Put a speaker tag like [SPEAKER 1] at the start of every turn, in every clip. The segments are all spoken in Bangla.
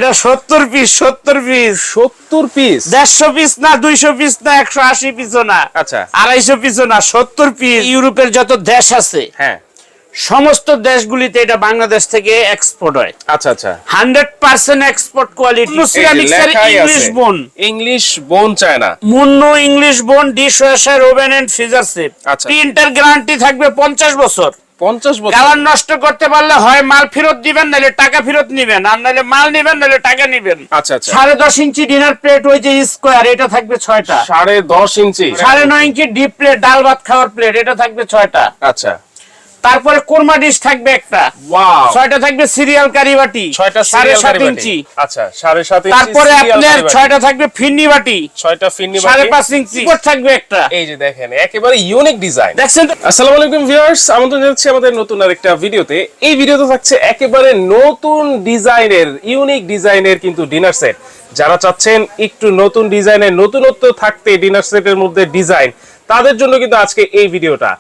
[SPEAKER 1] এটা 70 পিস 70 পিস
[SPEAKER 2] 70 পিস
[SPEAKER 1] 150 পিস না 200 পিস না 180 পিস না
[SPEAKER 2] আচ্ছা
[SPEAKER 1] 250 পিস না 70 পিস। ইউরোপের যত দেশ আছে
[SPEAKER 2] হ্যাঁ
[SPEAKER 1] সমস্ত দেশগুলিতে এটা বাংলাদেশ থেকে এক্সপোর্ট হয়।
[SPEAKER 2] আচ্ছা আচ্ছা
[SPEAKER 1] 100% এক্সপোর্ট কোয়ালিটি। সিরামিক্সের English bone,
[SPEAKER 2] English bone china,
[SPEAKER 1] মুন্নো English bone, dishwasher, oven and freezer set.
[SPEAKER 2] আচ্ছা।
[SPEAKER 1] প্রিন্টার গ্যারান্টি থাকবে 50 বছর।
[SPEAKER 2] 50 বছর।
[SPEAKER 1] কালার নষ্ট করতে পারলে হয় মাল ফেরত দিবেন, নাহলে টাকা ফেরত নিবেন, আর নাহলে মাল নিবেন নাহলে টাকা নিবেন।
[SPEAKER 2] আচ্ছা আচ্ছা
[SPEAKER 1] 10.5 ইঞ্চি ডিনার প্লেট ওই যে স্কয়ার, এটা থাকবে 6টা।
[SPEAKER 2] 10.5 ইঞ্চি
[SPEAKER 1] 9.5 ইঞ্চি ডিপ প্লেট ডাল ভাত খাওয়ার প্লেট, এটা থাকবে 6টা।
[SPEAKER 2] আচ্ছা
[SPEAKER 1] তারপরে কোরমা ডিশ থাকবে একটা।
[SPEAKER 2] ওয়াও
[SPEAKER 1] 6টা থাকবে সিরিয়াল কারি বাটি
[SPEAKER 2] 6টা
[SPEAKER 1] 7.5 ইঞ্চি।
[SPEAKER 2] আচ্ছা 7.5 ইঞ্চি।
[SPEAKER 1] তারপরে আপনার 6টা থাকবে ফিন্নি বাটি
[SPEAKER 2] 6টা ফিন্নি বাটি
[SPEAKER 1] 5.5 ইঞ্চি। উপর থাকবে একটা।
[SPEAKER 2] এই যে দেখেন একেবারে ইউনিক ডিজাইন।
[SPEAKER 1] দেখছেন তো?
[SPEAKER 2] আসসালামু আলাইকুম ভিউয়ার্স, আমন্ত্রণ জানাচ্ছি আমাদের নতুন আরেকটা ভিডিওতে। এই ভিডিওতে থাকছে একেবারে নতুন ডিজাইনের, ইউনিক ডিজাইনের কিন্তু ডিনার সেট। যারা চাচ্ছেন একটু নতুন ডিজাইনের, নতুনত্ব থাকতে ডিনার সেটের মধ্যে ডিজাইন, তাদের জন্য কিন্তু আজকে এই ভিডিওটা।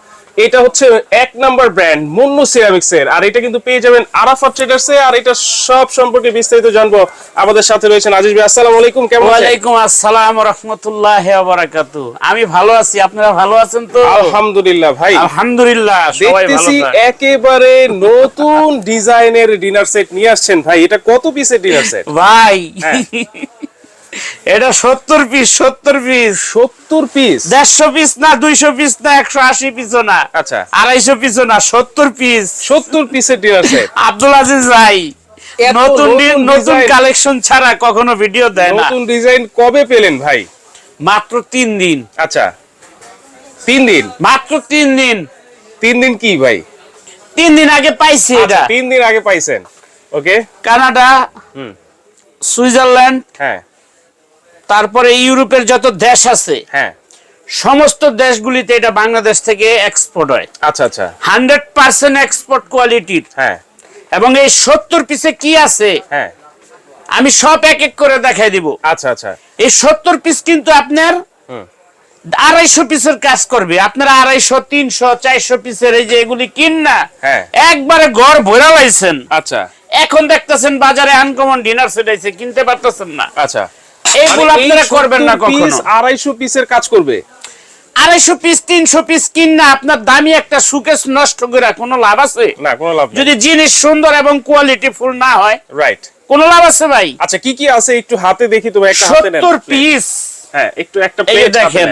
[SPEAKER 2] এটা হচ্ছে এক নাম্বার ব্র্যান্ড মুন্নু সিরামিক্সের, আর এটা কিন্তু পেয়ে যাবেন আরাফাত ট্রেডার্সে। আর এটা সব সম্পর্কে বিস্তারিত জানবো। আমাদের সাথে রয়েছেন আজিজ ভাই। আসসালামু আলাইকুম, কেমন আছেন?
[SPEAKER 1] ওয়ালাইকুম আসসালাম ওয়া রাহমাতুল্লাহি ওয়া বারাকাতুহু। আমি ভালো আছি, আপনারা ভালো আছেন তো?
[SPEAKER 2] আলহামদুলিল্লাহ ভাই,
[SPEAKER 1] আলহামদুলিল্লাহ সবাই ভালো
[SPEAKER 2] দেখতেছি
[SPEAKER 1] আছে।
[SPEAKER 2] একেবারে নতুন ডিজাইনের ডিনার সেট নিয়ে আসছেন ভাই। এটা কত পিসের ডিনার সেট
[SPEAKER 1] ভাই?
[SPEAKER 2] হ্যাঁ।
[SPEAKER 1] এটা 70 পিস 70 পিস
[SPEAKER 2] 70 পিস
[SPEAKER 1] 150 পিস না 200 পিস না 180 পিস না
[SPEAKER 2] আচ্ছা
[SPEAKER 1] 250 পিস না 70 পিস
[SPEAKER 2] 70 পিসের ডিনার সেট।
[SPEAKER 1] আব্দুল আজিজ ভাই
[SPEAKER 2] এত
[SPEAKER 1] নতুন নতুন
[SPEAKER 2] ডিজাইন,
[SPEAKER 1] কালেকশন ছাড়া কখনো ভিডিও দেয় না।
[SPEAKER 2] নতুন ডিজাইন কবে পেলেন ভাই?
[SPEAKER 1] মাত্র 3 দিন।
[SPEAKER 2] আচ্ছা 3 দিন,
[SPEAKER 1] মাত্র 3 দিন।
[SPEAKER 2] 3 দিন কি ভাই?
[SPEAKER 1] 3 দিন আগে পাইছি এটা।
[SPEAKER 2] 3 দিন আগে পাইছেন। ওকে
[SPEAKER 1] কানাডা, সুইজারল্যান্ড,
[SPEAKER 2] হ্যাঁ
[SPEAKER 1] তারপরে ইউরোপের যত দেশ আছে
[SPEAKER 2] হ্যাঁ
[SPEAKER 1] সমস্ত দেশগুলিতে এটা বাংলাদেশ থেকে এক্সপোর্ট হয়।
[SPEAKER 2] আচ্ছা আচ্ছা
[SPEAKER 1] 100% এক্সপোর্ট কোয়ালিটির।
[SPEAKER 2] হ্যাঁ
[SPEAKER 1] এবং এই 70 পিসে কি আছে
[SPEAKER 2] হ্যাঁ
[SPEAKER 1] আমি সব এক এক করে দেখাই দিব।
[SPEAKER 2] আচ্ছা আচ্ছা
[SPEAKER 1] এই 70 পিস কিন্তু আপনার 250 পিসের কাজ করবে। আপনারা 250, 300, 400 পিসের এই যে এগুলি কিন না,
[SPEAKER 2] হ্যাঁ
[SPEAKER 1] একবারে ঘর ভরা লাইছেন।
[SPEAKER 2] আচ্ছা
[SPEAKER 1] এখন দেখতেছেন বাজারে আনকমন ডিনার সেট আছে, কিনতে পারতেছেন না।
[SPEAKER 2] আচ্ছা
[SPEAKER 1] এইগুলো আপনারা করবেন না কখনো।
[SPEAKER 2] 250 পিসের কাজ করবে।
[SPEAKER 1] 250 পিস 300 পিস কিন না, আপনার দামি একটা সুকেস নষ্ট করে কোনো লাভ আছে?
[SPEAKER 2] না, কোনো লাভ নেই।
[SPEAKER 1] যদি জিনিস সুন্দর এবং কোয়ালিটি ফুল না হয়
[SPEAKER 2] রাইট,
[SPEAKER 1] কোনো লাভ আছে ভাই?
[SPEAKER 2] আচ্ছা কি কি আছে একটু হাতে দেখি তো ভাই। একটা হাতে নেন
[SPEAKER 1] 70 পিস।
[SPEAKER 2] হ্যাঁ একটু একটা
[SPEAKER 1] এই
[SPEAKER 2] প্লেট
[SPEAKER 1] দেখেন।
[SPEAKER 2] দেখেন।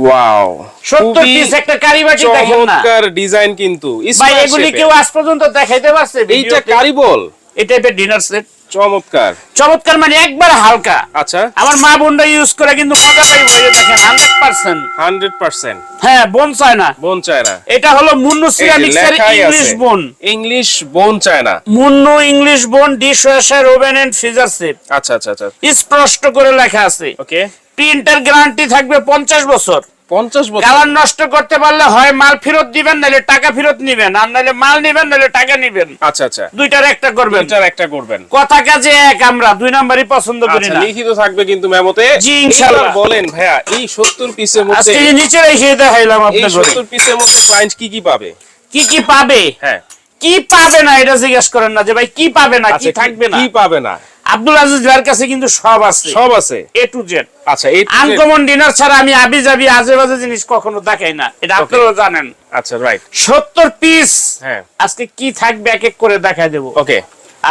[SPEAKER 2] ওয়াও
[SPEAKER 1] 70 পিস একটা কারিবাটি দেখেন না
[SPEAKER 2] চমৎকার ডিজাইন কিন্তু।
[SPEAKER 1] ভাই, এগুলি কেউ আজ পর্যন্ত দেখাইতে পারছে?
[SPEAKER 2] এইটা কারিবল,
[SPEAKER 1] এই টাইপের ডিনার সেট
[SPEAKER 2] চমৎকার।
[SPEAKER 1] চমৎকার মানে একবার হালকা।
[SPEAKER 2] আচ্ছা
[SPEAKER 1] আমার মা বোনরা ইউজ করে কিন্তু মজা পাইব। এই দেখেন 100%।
[SPEAKER 2] 100%
[SPEAKER 1] হ্যাঁ, বোন চায় না।
[SPEAKER 2] বোন চায়না।
[SPEAKER 1] এটা হলো মুন্নু সিরামিক্সের English bone.
[SPEAKER 2] English bone china.
[SPEAKER 1] Munnu English bone, dishwasher, oven and freezer set.
[SPEAKER 2] আচ্ছা আচ্ছা আচ্ছা
[SPEAKER 1] স্পষ্ট করে লেখা আছে।
[SPEAKER 2] ওকে
[SPEAKER 1] প্রিন্টার গ্যারান্টি থাকবে 50 বছর।
[SPEAKER 2] 50 বছর।
[SPEAKER 1] কালার নষ্ট করতে পারলে হয় মাল ফেরত দিবেন, নাহলে টাকা ফেরত নিবেন, আর নাহলে মাল নিবেন নাহলে টাকা নিবেন।
[SPEAKER 2] আচ্ছা আচ্ছা
[SPEAKER 1] দুইটার একটা করবেন।
[SPEAKER 2] দুইটার একটা করবেন।
[SPEAKER 1] কথা কাজে এক, আমরা 2 নাম্বারই পছন্দ করি
[SPEAKER 2] আচ্ছা
[SPEAKER 1] না।
[SPEAKER 2] লিখিত থাকবে কিন্তু মেমোতে।
[SPEAKER 1] জি ইনশাআল্লাহ।
[SPEAKER 2] এবার বলেন ভাইয়া, এই 70 পিসের মধ্যে
[SPEAKER 1] আজকে যে নিচে রেখে দেখাইলাম
[SPEAKER 2] এই
[SPEAKER 1] আপনাদের।
[SPEAKER 2] 70 পিসের মধ্যে ক্লায়েন্ট কি কি পাবে?
[SPEAKER 1] কি কি পাবে?
[SPEAKER 2] হ্যাঁ
[SPEAKER 1] কি পাবে না এটা জিজ্ঞেস করেন না যে ভাই কি পাবে না, কি
[SPEAKER 2] আচ্ছা
[SPEAKER 1] থাকবে না।
[SPEAKER 2] কি পাবে না?
[SPEAKER 1] আব্দুল আজিজ ভাইয়ের কাছে কিন্তু সব আছে,
[SPEAKER 2] সব আছে
[SPEAKER 1] এ টু জেড।
[SPEAKER 2] আচ্ছা এই
[SPEAKER 1] আনকমন ডিনার ছাড়া আমি আবি যাবি আজে বাজে জিনিস কখনো দেখাই না, এটা আপনারা জানেন।
[SPEAKER 2] আচ্ছা রাইট
[SPEAKER 1] 70 পিস।
[SPEAKER 2] হ্যাঁ
[SPEAKER 1] আজকে কি থাকবে এক এক করে দেখাই দেব।
[SPEAKER 2] ওকে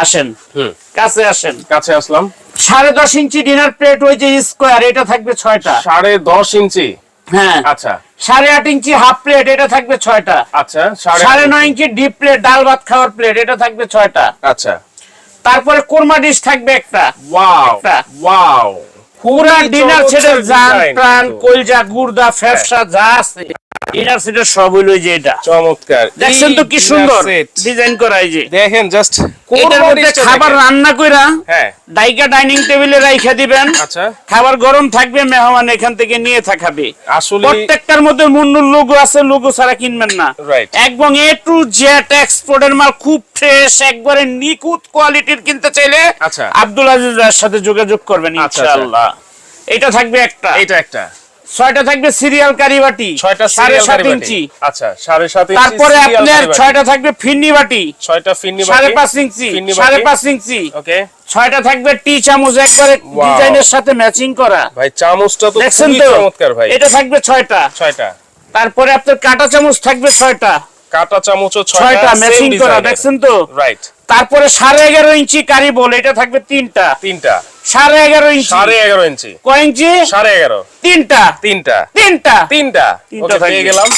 [SPEAKER 1] আসেন কাছে আসেন।
[SPEAKER 2] কাছে আসলাম।
[SPEAKER 1] 10.5 ইঞ্চি ডিনার প্লেট ওই যে স্কয়ার, এটা থাকবে 6টা।
[SPEAKER 2] 10.5 ইঞ্চি।
[SPEAKER 1] হ্যাঁ
[SPEAKER 2] আচ্ছা
[SPEAKER 1] 8.5 ইঞ্চি হাফ প্লেট, এটা থাকবে 6টা।
[SPEAKER 2] আচ্ছা
[SPEAKER 1] 9.5 ইঞ্চি ডিপ প্লেট ডাল ভাত খাওয়ার প্লেট, এটা থাকবে 6টা।
[SPEAKER 2] আচ্ছা
[SPEAKER 1] তারপরে কোরমা ডিশ থাকবে একটা।
[SPEAKER 2] ওয়াও
[SPEAKER 1] একটা।
[SPEAKER 2] ওয়াও
[SPEAKER 1] পুরা ডিনার সেটের জান
[SPEAKER 2] ডিজাইন
[SPEAKER 1] প্রাণ
[SPEAKER 2] কিন্তু।
[SPEAKER 1] কলজা গুর্দা ফ্যাপসা যা আছে ডিনার সেটের সব হইলো যে এটা।
[SPEAKER 2] চমৎকার।
[SPEAKER 1] দেখছেন তো কি
[SPEAKER 2] এই
[SPEAKER 1] সুন্দর
[SPEAKER 2] dinner set।
[SPEAKER 1] ডিজাইন করা এই যে।
[SPEAKER 2] দেখেন জাস্ট
[SPEAKER 1] এটার মধ্যে খাবার রান্না কইরা
[SPEAKER 2] হ্যাঁ
[SPEAKER 1] ডাইকা ডাইনিং টেবিলে রাইখা দিবেন।
[SPEAKER 2] আচ্ছা
[SPEAKER 1] খাবার গরম থাকবে, মেহমান এখান থেকে নিয়ে থাকাবে।
[SPEAKER 2] আসলে
[SPEAKER 1] প্রত্যেকটার মধ্যে মুন্নুর লোগো আছে, লোগো ছাড়া কিনবেন না।
[SPEAKER 2] রাইট
[SPEAKER 1] একদম এ টু জেড এক্সপোর্টের মাল, খুব ফ্রেশ একবারে নিখুঁত কোয়ালিটির কিনতে চাইলে
[SPEAKER 2] আচ্ছা
[SPEAKER 1] আব্দুল আজিজ ভাইয়ের সাথে যোগাযোগ করবেন
[SPEAKER 2] আচ্ছা,
[SPEAKER 1] ইনশাআল্লাহ। এটা থাকবে একটা।
[SPEAKER 2] এটা একটা
[SPEAKER 1] 6টা থাকবে সিরিয়াল কারিবাটি
[SPEAKER 2] 6টা সিরিয়াল
[SPEAKER 1] 7.5
[SPEAKER 2] কারিবাটি
[SPEAKER 1] ইঞ্চি।
[SPEAKER 2] আচ্ছা 7.5 ইঞ্চি
[SPEAKER 1] তারপরে
[SPEAKER 2] serial
[SPEAKER 1] আপনার
[SPEAKER 2] কারিবাটি।
[SPEAKER 1] 6টা থাকবে ফিন্নি বাটি
[SPEAKER 2] 6টা ফিন্নি বাটি
[SPEAKER 1] 5.5 ইঞ্চি
[SPEAKER 2] ফিন্নি বাটি।
[SPEAKER 1] 5.5 ইঞ্চি।
[SPEAKER 2] ওকে
[SPEAKER 1] 6টা থাকবে টি চামচ একবারে
[SPEAKER 2] Wow.
[SPEAKER 1] ডিজাইনের সাথে ম্যাচিং করা।
[SPEAKER 2] ভাই চামচটা তো
[SPEAKER 1] দেখছেন
[SPEAKER 2] খুবই
[SPEAKER 1] তো
[SPEAKER 2] চমৎকার ভাই
[SPEAKER 1] এটা থাকবে 6টা।
[SPEAKER 2] 6টা
[SPEAKER 1] তারপরে আপনার কাঁটা চামচ থাকবে 6টা
[SPEAKER 2] কাটা চামচও
[SPEAKER 1] 6টা ম্যাচিং করা দেখছেন তো।
[SPEAKER 2] রাইট
[SPEAKER 1] তারপরে 11.5 ইঞ্চি কারি বল এটা থাকবে 3টা
[SPEAKER 2] 3টা
[SPEAKER 1] 11.5 ইঞ্চি
[SPEAKER 2] 11.5 ইঞ্চি
[SPEAKER 1] কয় ইঞ্চি
[SPEAKER 2] 11.5
[SPEAKER 1] 3টা
[SPEAKER 2] 3টা
[SPEAKER 1] 3টা
[SPEAKER 2] 3টা
[SPEAKER 1] তিনটা
[SPEAKER 2] ওকে পেয়ে
[SPEAKER 1] থাকবে।
[SPEAKER 2] গেলাম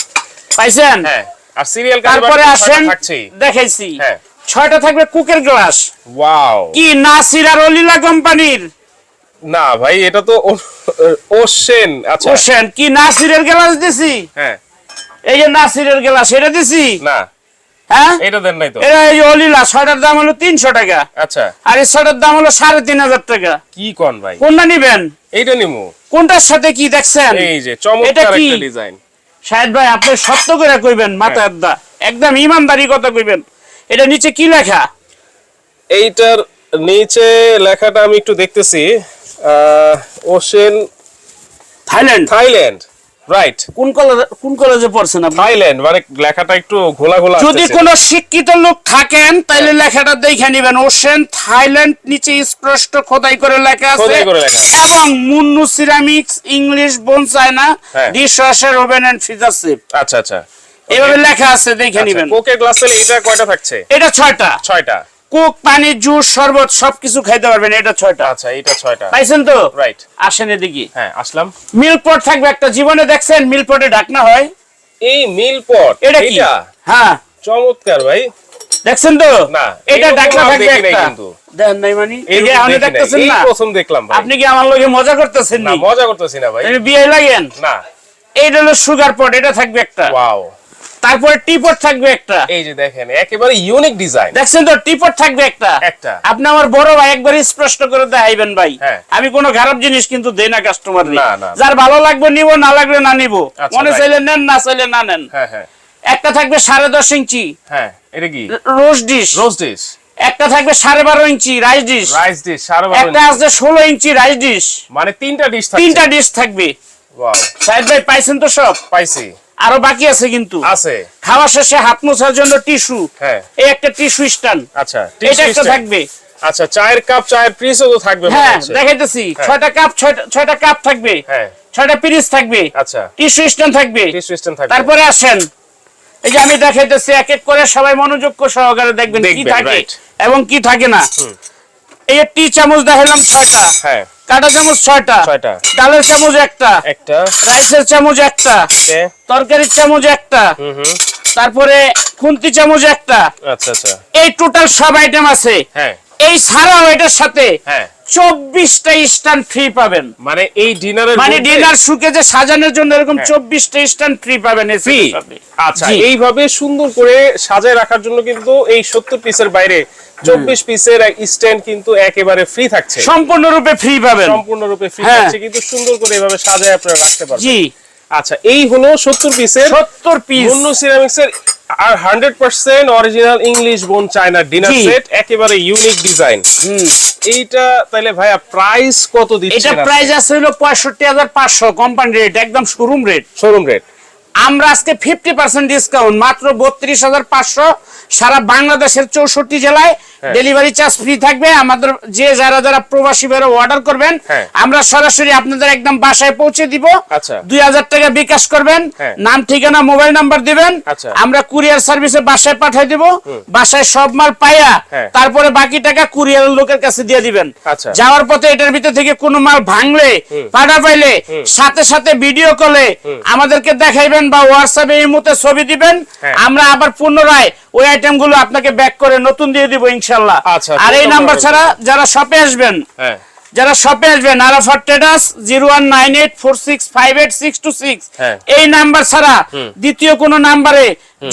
[SPEAKER 1] পাইছেন।
[SPEAKER 2] হ্যাঁ আর সিরিয়াল
[SPEAKER 1] তারপরে আসেন
[SPEAKER 2] থাকছেই
[SPEAKER 1] দেখাইছি
[SPEAKER 2] হ্যাঁ
[SPEAKER 1] 6টা থাকবে কুকের গ্লাস
[SPEAKER 2] ওয়াও
[SPEAKER 1] কি নাসির আর অলিলা কোম্পানির
[SPEAKER 2] না ভাই এটা তো ওশেন আচ্ছা
[SPEAKER 1] ওশেন কি নাসিরের গ্লাস দিছি
[SPEAKER 2] হ্যাঁ
[SPEAKER 1] এই যে নাসিরের গ্লাস এটা দিছি
[SPEAKER 2] না
[SPEAKER 1] হ্যাঁ
[SPEAKER 2] এটা দেন নাই তো
[SPEAKER 1] এটা এই যে অলিলা 6টার দাম হলো 300 টাকা
[SPEAKER 2] আচ্ছা
[SPEAKER 1] আর এই 6টার দাম হলো 3,500 টাকা।
[SPEAKER 2] কি কোন ভাই
[SPEAKER 1] কোনটা নিবেন
[SPEAKER 2] এইটা নিমু
[SPEAKER 1] কোনটার সাথে কি দেখছেন
[SPEAKER 2] এই যে
[SPEAKER 1] এটা
[SPEAKER 2] চমৎকার
[SPEAKER 1] কি?
[SPEAKER 2] একটা ডিজাইন
[SPEAKER 1] শাহেদ ভাই আপনি সত্য করে কইবেন মাথা আড্ডা একদম ইমানদারি কথা কইবেন। এটা নিচে কি লেখা
[SPEAKER 2] এইটার নিচে লেখাটা আমি একটু দেখতেছি ওশেন
[SPEAKER 1] থাইল্যান্ড
[SPEAKER 2] থাইল্যান্ড রাইট
[SPEAKER 1] কোন কলেজে পড়ছেন আপনি?
[SPEAKER 2] থাইল্যান্ড মানে লেখাটা একটু ঘোলা ঘোলা
[SPEAKER 1] যদি
[SPEAKER 2] আসতেছে।
[SPEAKER 1] কোন শিক্ষিত লোক থাকেন তাহলে লেখাটা দেখে নেবেন ওশেন থাইল্যান্ড নিচে স্পষ্ট খোদাই করে লেখা আছে
[SPEAKER 2] খোদাই করে লেখা আছে।
[SPEAKER 1] এবং Munnu ceramics English bone china
[SPEAKER 2] হ্যাঁ।
[SPEAKER 1] Dishwasher oven and freezer set
[SPEAKER 2] আচ্ছা আচ্ছা
[SPEAKER 1] এভাবে লেখা আছে দেখে নেবেন।
[SPEAKER 2] কোকের গ্লাসে এটা কয়টা থাকছে
[SPEAKER 1] এটা 6টা
[SPEAKER 2] 6টা
[SPEAKER 1] কোক পানি জুস শরবত সবকিছু খাইতে পারবেন এটা 6টা
[SPEAKER 2] আচ্ছা এটা 6টা
[SPEAKER 1] পাইছেন তো।
[SPEAKER 2] রাইট
[SPEAKER 1] আসেন এদিকে
[SPEAKER 2] হ্যাঁ আসলাম
[SPEAKER 1] মিল্ক পট থাকবে একটা জীবনে দেখছেন মিল্ক পটে ঢাকনা হয়
[SPEAKER 2] এই মিল পট
[SPEAKER 1] এটা কি হ্যাঁ
[SPEAKER 2] চমৎকার ভাই
[SPEAKER 1] দেখছেন তো
[SPEAKER 2] না,
[SPEAKER 1] এটা
[SPEAKER 2] এরকম
[SPEAKER 1] ঢাকনা
[SPEAKER 2] আর
[SPEAKER 1] থাকবে
[SPEAKER 2] দেখি নাই
[SPEAKER 1] একটা
[SPEAKER 2] কিন্তু।
[SPEAKER 1] দেন নাই মানে
[SPEAKER 2] এরকম
[SPEAKER 1] এটা আপনি
[SPEAKER 2] দেখি নাই।
[SPEAKER 1] দেখতেছেন
[SPEAKER 2] এই
[SPEAKER 1] না
[SPEAKER 2] প্রথম দেখলাম ভাই
[SPEAKER 1] আপনি কি আমার লগে মজা করতেছেন
[SPEAKER 2] না
[SPEAKER 1] নি
[SPEAKER 2] মজা করতেছি না ভাই
[SPEAKER 1] আপনি বিয়ে লাগেন
[SPEAKER 2] না
[SPEAKER 1] এইটা হলো সুগার পট এটা থাকবে একটা
[SPEAKER 2] ওয়াও
[SPEAKER 1] তারপরে টি পট থাকবে একটা
[SPEAKER 2] এই যে দেখেন একেবারে ইউনিক ডিজাইন
[SPEAKER 1] দেখছেন তো টি পট থাকবে একটা
[SPEAKER 2] একটা।
[SPEAKER 1] আপনি আমার বড় ভাই একবার স্পষ্ট করে দেখাইবেন ভাই
[SPEAKER 2] হ্যাঁ।
[SPEAKER 1] আমি কোনো খারাপ জিনিস কিন্তু দেই না কাস্টমার
[SPEAKER 2] না, না।
[SPEAKER 1] যার ভালো লাগবে নিব না লাগলে না নিব
[SPEAKER 2] আচ্ছা,
[SPEAKER 1] মনে
[SPEAKER 2] right.
[SPEAKER 1] চাইলে নেন না চাইলে না নেন
[SPEAKER 2] হ্যাঁ হ্যাঁ
[SPEAKER 1] একটা থাকবে 10.5 ইঞ্চি
[SPEAKER 2] হ্যাঁ এটা কি
[SPEAKER 1] রোস্ট ডিশ
[SPEAKER 2] রোজ ডিশ
[SPEAKER 1] একটা থাকবে 12.5 ইঞ্চি রাইস ডিশ
[SPEAKER 2] রাইস ডিশ
[SPEAKER 1] একটা আছে 16 ইঞ্চি রাইস ডিশ
[SPEAKER 2] মানে তিনটা ডিশ থাকছে
[SPEAKER 1] তিনটা ডিশ থাকবে।
[SPEAKER 2] ওয়াও
[SPEAKER 1] সাহেদ ভাই পাইছেন তো সব
[SPEAKER 2] পাইছি
[SPEAKER 1] আরো বাকি আছে কিন্তু
[SPEAKER 2] আছে
[SPEAKER 1] খাওয়া শেষে হাত মোছার জন্য টিস্যু
[SPEAKER 2] হ্যাঁ
[SPEAKER 1] এই একটা টিস্যু স্ট্যান্ড
[SPEAKER 2] আচ্ছা
[SPEAKER 1] এটা একটা থাকবে।
[SPEAKER 2] আচ্ছা চায়ের কাপ চায়ের পিসও তো থাকবে মনে
[SPEAKER 1] হ্যাঁ
[SPEAKER 2] হচ্ছে।
[SPEAKER 1] দেখাইতেছি
[SPEAKER 2] হ্যাঁ।
[SPEAKER 1] 6টা কাপ 6টা কাপ থাকবে
[SPEAKER 2] হ্যাঁ
[SPEAKER 1] 6টা পিরিচ থাকবে
[SPEAKER 2] আচ্ছা
[SPEAKER 1] টিস্যু স্ট্যান্ড থাকবে।
[SPEAKER 2] টিস্যু স্ট্যান্ড থাকবে
[SPEAKER 1] তারপরে আসেন এই যে আমি দেখাইতেছি এক এক করে সবাই মনোযোগ সহকারে দেখবেন কি
[SPEAKER 2] দেখবেন,
[SPEAKER 1] থাকে
[SPEAKER 2] right.
[SPEAKER 1] এবং কি থাকে না। এই যে টি চামচ দেখালাম 6টা
[SPEAKER 2] হ্যাঁ
[SPEAKER 1] কাঁটা চামচ 6টা
[SPEAKER 2] 6টা
[SPEAKER 1] ডালের চামচ একটা
[SPEAKER 2] একটা
[SPEAKER 1] রাইসের চামচ একটা
[SPEAKER 2] ওকে
[SPEAKER 1] তরকারির চামচ একটা
[SPEAKER 2] হুম
[SPEAKER 1] তারপরে খুন্তি চামচ একটা
[SPEAKER 2] আচ্ছা আচ্ছা
[SPEAKER 1] এই টোটাল সব আইটেম আছে।
[SPEAKER 2] হ্যাঁ
[SPEAKER 1] এই ছাড়াও এটার সাথে
[SPEAKER 2] হ্যাঁ
[SPEAKER 1] 24টা স্ট্যান্ড ফ্রি পাবেন
[SPEAKER 2] মানে এই ডিনারের
[SPEAKER 1] মানে ডিনার শুকে যে সাজানোর জন্য এরকম
[SPEAKER 2] হ্যাঁ।
[SPEAKER 1] 24টা স্ট্যান্ড ফ্রি পাবেন এই
[SPEAKER 2] ফ্রি
[SPEAKER 1] সেটের সাথে।
[SPEAKER 2] আচ্ছা
[SPEAKER 1] জি।
[SPEAKER 2] এইভাবে সুন্দর করে সাজায় রাখার জন্য কিন্তু এই 70 পিসের বাইরে 24 পিসের স্ট্যান্ড কিন্তু একেবারে ফ্রি থাকছে
[SPEAKER 1] সম্পূর্ণরূপে ফ্রি পাবেন।
[SPEAKER 2] সম্পূর্ণরূপে ফ্রি
[SPEAKER 1] হ্যাঁ।
[SPEAKER 2] থাকছে কিন্তু সুন্দর করে এভাবে সাজায় আপনারা রাখতে পারবেন।
[SPEAKER 1] জি
[SPEAKER 2] আচ্ছা এই হলো 70 পিসের
[SPEAKER 1] 70 পিস
[SPEAKER 2] মুন্নু সিরামিক্স এর আর 100% original English bone china dinner
[SPEAKER 1] জি।
[SPEAKER 2] সেট একেবারে ইউনিক ডিজাইন। এইটা তাহলে ভাইয়া প্রাইস কত
[SPEAKER 1] এটা
[SPEAKER 2] দিচ্ছেন
[SPEAKER 1] প্রাইস আছে হলো 65,500 কোম্পানি রেট একদম শোরুম রেট।
[SPEAKER 2] শোরুম রেট
[SPEAKER 1] আমরা আজকে 50% ডিসকাউন্ট মাত্র 32,500 সারা বাংলাদেশের 64 জেলায়
[SPEAKER 2] হ্যাঁ।
[SPEAKER 1] ডেলিভারি চার্জ ফ্রি থাকবে। আমাদের যে যারা প্রবাসী ভাইরা অর্ডার করবেন
[SPEAKER 2] হ্যাঁ।
[SPEAKER 1] আমরা সরাসরি আপনাদের একদম বাসায় পৌঁছে দিব।
[SPEAKER 2] আচ্ছা।
[SPEAKER 1] 2000 টাকা বিকাশ করবেন
[SPEAKER 2] হ্যাঁ।
[SPEAKER 1] নাম ঠিকানা মোবাইল নাম্বার দিবেন
[SPEAKER 2] আচ্ছা।
[SPEAKER 1] আমরা কুরিয়ার সার্ভিসে বাসায় পাঠিয়ে দিব। বাসায় সব মাল পাইয়া
[SPEAKER 2] হ্যাঁ।
[SPEAKER 1] তারপরে বাকি টাকা কুরিয়ারের লোকের কাছে দিয়ে দিবেন।
[SPEAKER 2] আচ্ছা।
[SPEAKER 1] যাওয়ার পথে এটার ভিতর থেকে কোনো মাল ভাঙলে পাঠা পাইলে সাথে সাথে ভিডিও কলে আমাদেরকে দেখাইবেন বা হোয়াটসঅ্যাপে এই মুহূর্তে ছবি দিবেন।
[SPEAKER 2] হ্যাঁ।
[SPEAKER 1] আমরা আবার পুনরায় ওই আইটেম গুলো আপনাকে ব্যাক করে নতুন দিয়ে দিব ইনশাআল্লাহ।
[SPEAKER 2] আচ্ছা,
[SPEAKER 1] আর এই
[SPEAKER 2] ধন্যবাদ।
[SPEAKER 1] নাম্বার ছাড়া যারা শপে আসবেন
[SPEAKER 2] হ্যাঁ
[SPEAKER 1] যারা শপে আসবেন আরাফাত ট্রেডার্স 019846582626
[SPEAKER 2] হ্যাঁ।
[SPEAKER 1] এই নাম্বার ছাড়া দ্বিতীয় কোনো নাম্বারে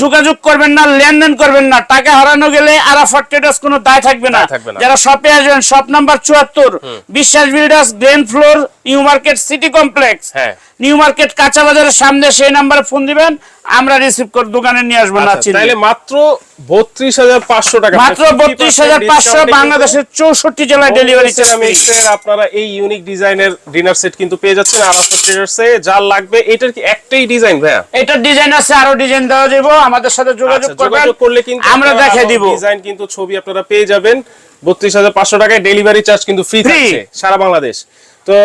[SPEAKER 1] যোগাযোগ করবেন না লেনদেন করবেন না। টাকা হারানো গেলে আরাফাত ট্রেডার্স কোনো দায় থাকবে না।
[SPEAKER 2] দায় থাকবে না।
[SPEAKER 1] যারা শপে আসবেন শপ নাম্বার 74 বিশ্বাস builders grain floor new market city complex
[SPEAKER 2] হ্যাঁ।
[SPEAKER 1] নিউ মার্কেট কাঁচা বাজারের সামনে সেই নাম্বারে ফোন দিবেন আমরা রিসিভ করে দোকানে নিয়ে আসবো না চিনলে।
[SPEAKER 2] তাহলে মাত্র 32,500 টাকা,
[SPEAKER 1] মাত্র 32,500, বাংলাদেশের 64 জেলায় ডেলিভারি চার্জ ফ্রি।
[SPEAKER 2] আপনারা এই ইউনিক ডিজাইনের ডিনার সেট কিন্তু পেয়ে যাচ্ছেন আরাফাত ট্রেডার্সে। যা লাগবে, এটার কি একটাই ডিজাইন ভাইয়া?
[SPEAKER 1] এটার ডিজাইন আছে, আরো ডিজাইন দেওয়া যাবে, আমাদের সাথে যোগাযোগ
[SPEAKER 2] করলে কিন্তু
[SPEAKER 1] আমরা দেখাই দিব।
[SPEAKER 2] ডিজাইন কিন্তু ছবি আপনারা পেয়ে যাবেন। 32,500 টাকায় ডেলিভারি চার্জ কিন্তু ফ্রি থাকছে সারা বাংলাদেশ। তো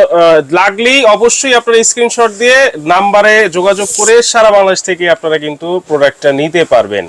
[SPEAKER 2] লাগলেই অবশ্যই আপনারা স্ক্রিনশট দিয়ে নাম্বারে যোগাযোগ করে সারা বাংলাদেশ থেকে আপনারা কিন্তু প্রোডাক্টটা নিতে পারবেন।